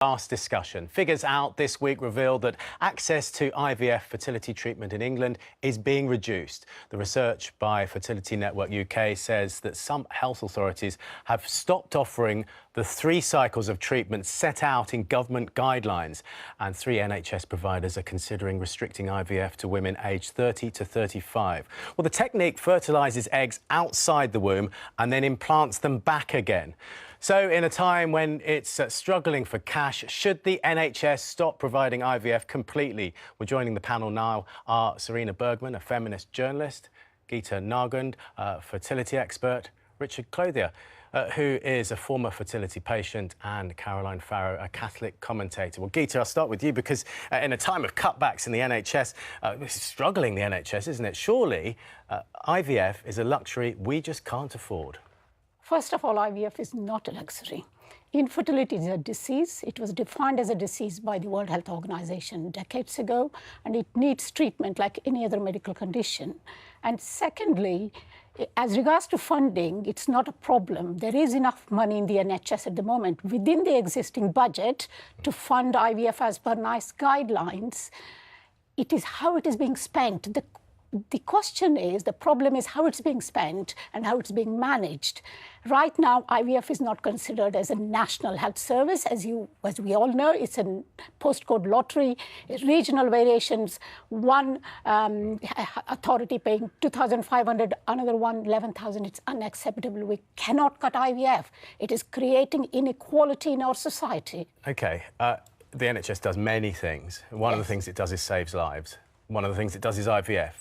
Last discussion. Figures out this week reveal that access to IVF fertility treatment in England is being reduced. The research by Fertility Network UK says that some health authorities have stopped offering the 3 cycles of treatment set out in government guidelines, and 3 NHS providers are considering restricting IVF to women aged 30 to 35. Well, the technique fertilises eggs outside the womb and then implants them back again. So, in a time when it's struggling for cash, should the NHS stop providing IVF completely? We're joining the panel now are Serena Bergman, a feminist journalist, Geeta Nargund, a fertility expert, Richard Clothier, who is a former fertility patient, and Caroline Farrow, a Catholic commentator. Well, Geeta, I'll start with you because in a time of cutbacks in the NHS, this is struggling, the NHS, isn't it? Surely IVF is a luxury we just can't afford. First of all, IVF is not a luxury. Infertility is a disease. It was defined as a disease by the World Health Organization decades ago, and it needs treatment like any other medical condition. And secondly, as regards to funding, it's not a problem. There is enough money in the NHS at the moment within the existing budget to fund IVF as per NICE guidelines. It is how it is being spent. The question is, the problem is how it's being spent and how it's being managed. Right now, IVF is not considered as a national health service. As we all know, it's a postcode lottery, regional variations, one authority paying 2,500, another one 11,000. It's unacceptable. We cannot cut IVF. It is creating inequality in our society. OK, the NHS does many things. One of the things it does is saves lives. One of the things it does is IVF.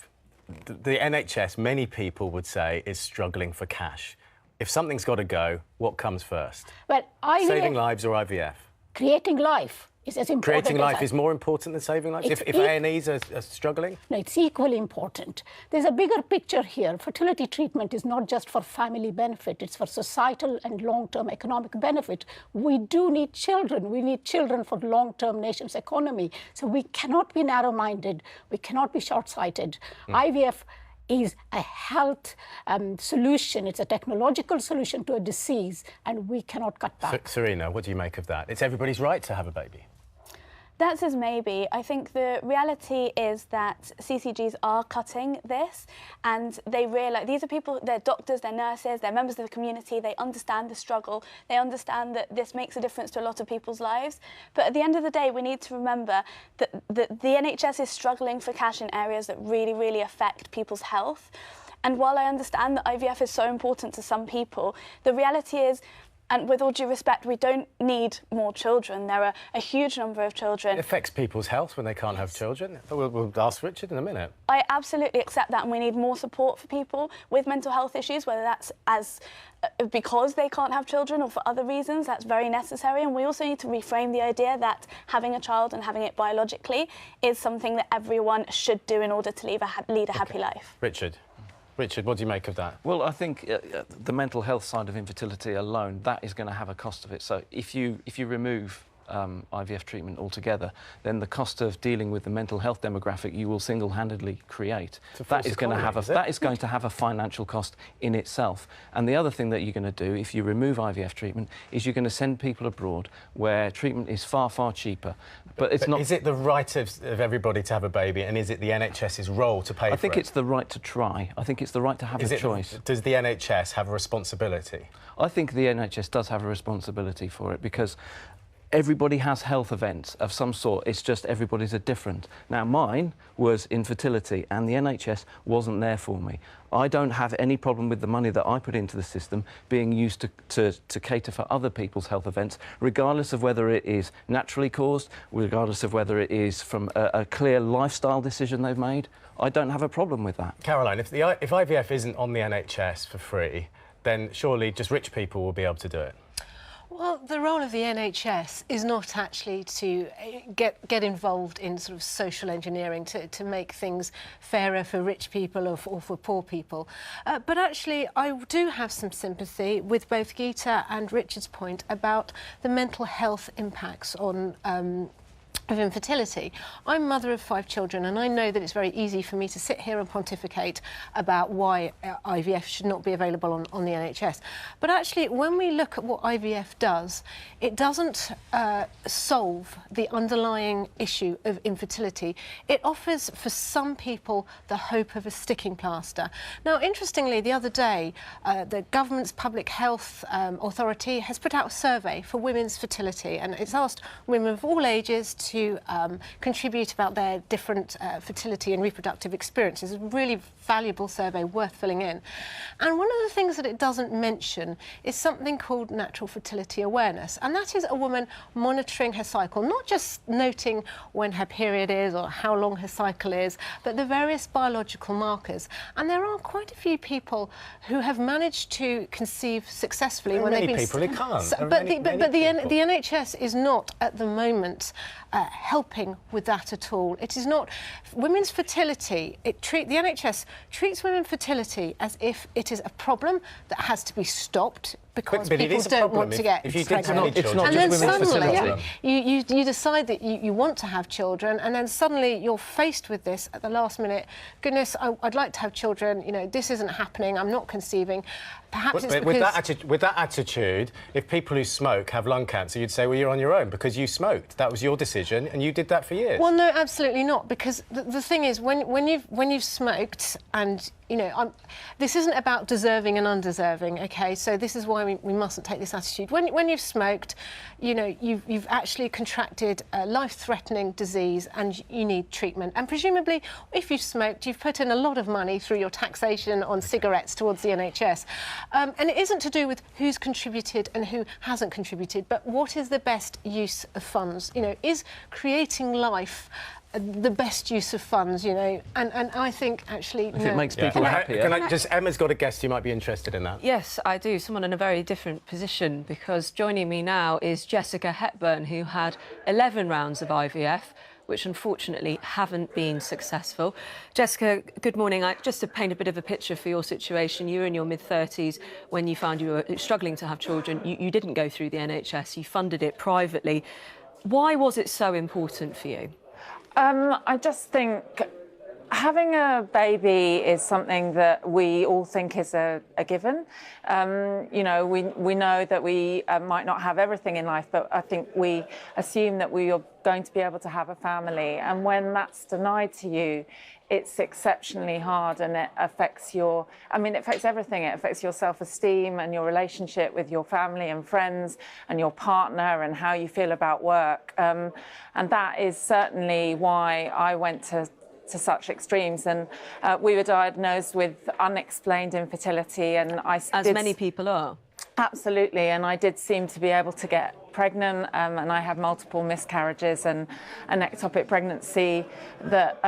The NHS, many people would say, is struggling for cash. If something's got to go, what comes first? Well, IVF, saving lives or IVF? Creating life is as important. Creating life is more important than saving lives? If A&Es are struggling? No, it's equally important. There's a bigger picture here. Fertility treatment is not just for family benefit, it's for societal and long-term economic benefit. We do need children. We need children for long-term nation's economy. So we cannot be narrow-minded. We cannot be short-sighted. IVF is a health solution. It's a technological solution to a disease, and we cannot cut back. Serena, what do you make of that? It's everybody's right to have a baby. That's as maybe. I think the reality is that CCGs are cutting this, and they realise these are people, they're doctors, they're nurses, they're members of the community, they understand the struggle, they understand that this makes a difference to a lot of people's lives. But at the end of the day, we need to remember that the NHS is struggling for cash in areas that really, really affect people's health. And while I understand that IVF is so important to some people, the reality is, and with all due respect, we don't need more children. There are a huge number of children. It affects people's health when they can't have children. We'll ask Richard in a minute. I absolutely accept that, and we need more support for people with mental health issues, whether that's because they can't have children or for other reasons. That's very necessary. And we also need to reframe the idea that having a child and having it biologically is something that everyone should do in order to lead a happy life. Richard, what do you make of that? Well, I think the mental health side of infertility alone, that is going to have a cost of it. So if you remove IVF treatment altogether, then the cost of dealing with the mental health demographic you will single-handedly create. That is going to have a financial cost in itself. And the other thing that you're going to do if you remove IVF treatment is you're going to send people abroad where treatment is far, far cheaper. But it's not. Is it the right of everybody to have a baby, and is it the NHS's role to pay for it? I think it's the right to try. I think it's the right to have a choice. Does the NHS have a responsibility? I think the NHS does have a responsibility for it, because everybody has health events of some sort. It's just everybody's are different. Now, mine was infertility, and the NHS wasn't there for me. I don't have any problem with the money that I put into the system being used to cater for other people's health events, regardless of whether it is naturally caused, regardless of whether it is from a clear lifestyle decision they've made. I don't have a problem with that. Caroline, if IVF isn't on the NHS for free, then surely just rich people will be able to do it. Well, the role of the NHS is not actually to get involved in sort of social engineering to make things fairer for rich people or for poor people. But actually, I do have some sympathy with both Geeta and Richard's point about the mental health impacts on of infertility. I'm mother of 5 children, and I know that it's very easy for me to sit here and pontificate about why IVF should not be available on the NHS. But actually, when we look at what IVF does, it doesn't solve the underlying issue of infertility. It offers, for some people, the hope of a sticking plaster. Now, interestingly, the other day, the government's public health authority has put out a survey for women's fertility, and it's asked women of all ages to contribute about their different fertility and reproductive experiences. It's a really valuable survey worth filling in. And one of the things that it doesn't mention is something called natural fertility awareness, and that is a woman monitoring her cycle, not just noting when her period is or how long her cycle is, but the various biological markers. And there are quite a few people who have managed to conceive successfully when they've been... Many people who can't. But the NHS is not at the moment helping with that at all. It is not. Women's fertility, the NHS treats women's fertility as if it is a problem that has to be stopped because people don't want to get pregnant. And then suddenly you decide that you want to have children, and then suddenly you're faced with this at the last minute. Goodness, I'd like to have children. You know, this isn't happening. I'm not conceiving. Perhaps it's because... With that attitude, if people who smoke have lung cancer, you'd say, well, you're on your own because you smoked. That was your decision, and you did that for years. Well, no, absolutely not. Because the thing is, when you've smoked, and you know, this isn't about deserving and undeserving. Okay, so this is why we mustn't take this attitude. When you've smoked, you know, you've actually contracted a life-threatening disease, and you need treatment. And presumably, if you've smoked, you've put in a lot of money through your taxation on cigarettes towards the NHS. And it isn't to do with who's contributed and who hasn't contributed, but what is the best use of funds? You know, is creating life the best use of funds, you know, and I think actually... If it makes people happier... Emma's got a guest who might be interested in that. Yes, I do. Someone in a very different position, because joining me now is Jessica Hepburn, who had 11 rounds of IVF, which unfortunately haven't been successful. Jessica, good morning. Just to paint a bit of a picture for your situation, you were in your mid-30s when you found you were struggling to have children. You didn't go through the NHS, you funded it privately. Why was it so important for you? I just think having a baby is something that we all think is a given. You know, we know that we might not have everything in life, but I think we assume that we are going to be able to have a family. And when that's denied to you, it's exceptionally hard, and it affects your... I mean, it affects everything. It affects your self-esteem and your relationship with your family and friends and your partner and how you feel about work. And that is certainly why I went to such extremes, and we were diagnosed with unexplained infertility, and as many people are. Absolutely, and I did seem to be able to get pregnant, and I had multiple miscarriages and an ectopic pregnancy that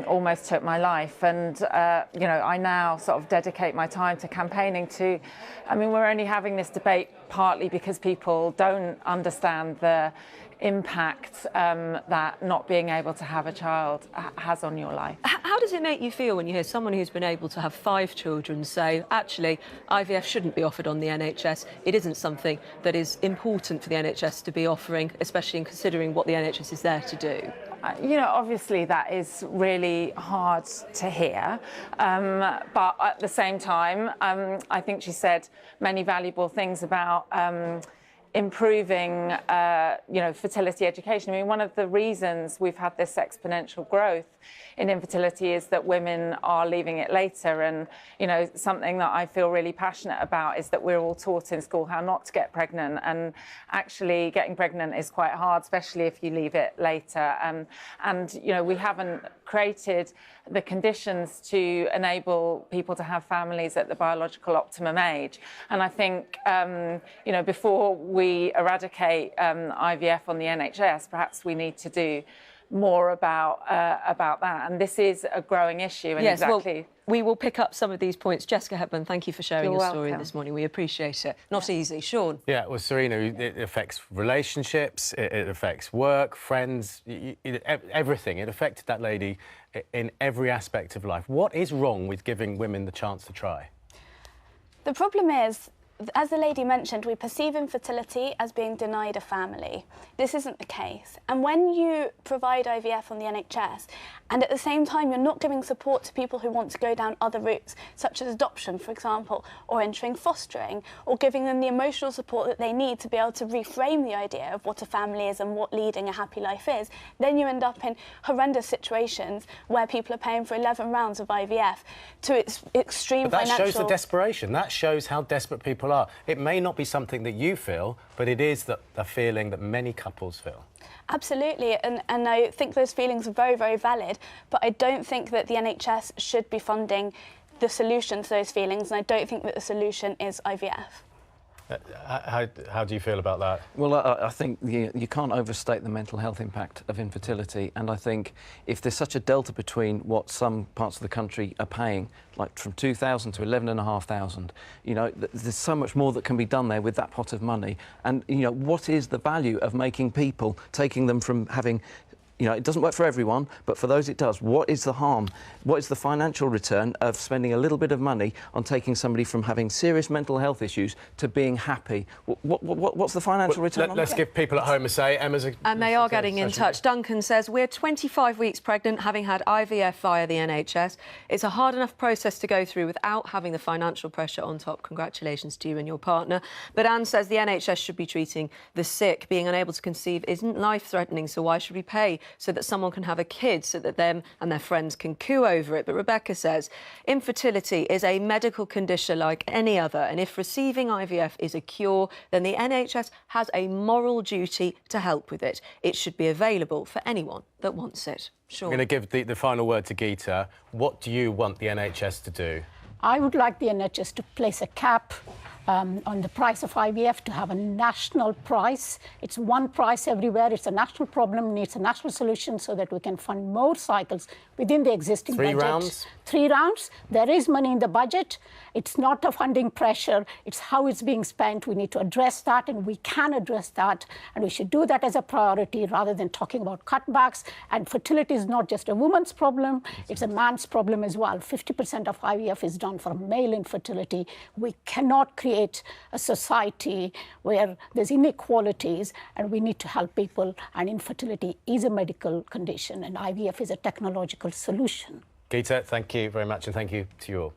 almost took my life. And you know, I now sort of dedicate my time to campaigning to... I mean, we're only having this debate partly because people don't understand the impact that not being able to have a child has on your life. How does it make you feel when you hear someone who's been able to have 5 children say, actually, IVF shouldn't be offered on the NHS? It isn't something that is important for the NHS to be offering, especially in considering what the NHS is there to do. You know, obviously that is really hard to hear, but at the same time, I think she said many valuable things about improving, you know, fertility education. I mean, one of the reasons we've had this exponential growth in infertility is that women are leaving it later. And, you know, something that I feel really passionate about is that we're all taught in school how not to get pregnant. And actually getting pregnant is quite hard, especially if you leave it later. And you know, we haven't created the conditions to enable people to have families at the biological optimum age. And I think, you know, before we eradicate IVF on the NHS, perhaps we need to do more about that. And this is a growing issue. And yes, exactly. Well, we will pick up some of these points. Jessica Hepburn, thank you for sharing your story this morning. We appreciate it. Not easy. Sean? Yeah, well, Serena, it affects relationships, it affects work, friends, everything. It affected that lady in every aspect of life. What is wrong with giving women the chance to try? The problem is as the lady mentioned, we perceive infertility as being denied a family. This isn't the case. And when you provide IVF on the NHS, and at the same time you're not giving support to people who want to go down other routes, such as adoption, for example, or entering fostering, or giving them the emotional support that they need to be able to reframe the idea of what a family is and what leading a happy life is, then you end up in horrendous situations where people are paying for 11 rounds of IVF to its extreme But that financial... shows the desperation. That shows how desperate people are. It may not be something that you feel, but it is a feeling that many couples feel. Absolutely, and I think those feelings are very, very valid, but I don't think that the NHS should be funding the solution to those feelings, and I don't think that the solution is IVF. How do you feel about that? Well, I think you can't overstate the mental health impact of infertility, and I think if there's such a delta between what some parts of the country are paying, like from 2,000 to 11,500, you know, there's so much more that can be done there with that pot of money. And, you know, what is the value of making people, taking them from having... You know, it doesn't work for everyone, but for those it does. What is the harm? What is the financial return of spending a little bit of money on taking somebody from having serious mental health issues to being happy? What's the financial return on Let's that? give people at home a say. Emma's and they are getting in touch. Duncan says, we're 25 weeks pregnant, having had IVF via the NHS. It's a hard enough process to go through without having the financial pressure on top. Congratulations to you and your partner. But Anne says the NHS should be treating the sick. Being unable to conceive isn't life-threatening, so why should we pay so that someone can have a kid, so that them and their friends can coo over it? But Rebecca says infertility is a medical condition like any other, and if receiving IVF is a cure, then the NHS has a moral duty to help with it. It should be available for anyone that wants it. Sure. I'm going to give the final word to Geeta. What do you want the NHS to do? I would like the NHS to place a cap on the price of IVF, to have a national price. It's one price everywhere. It's a national problem, needs a national solution so that we can fund more cycles within the existing budget. 3 rounds? 3 rounds. There is money in the budget. It's not a funding pressure. It's how it's being spent. We need to address that, and we can address that. And we should do that as a priority rather than talking about cutbacks. And fertility is not just a woman's problem. It's a man's problem as well. 50% of IVF is done for male infertility. We cannot create a society where there's inequalities, and we need to help people. And infertility is a medical condition, and IVF is a technological solution. Geeta, thank you very much, and thank you to you all.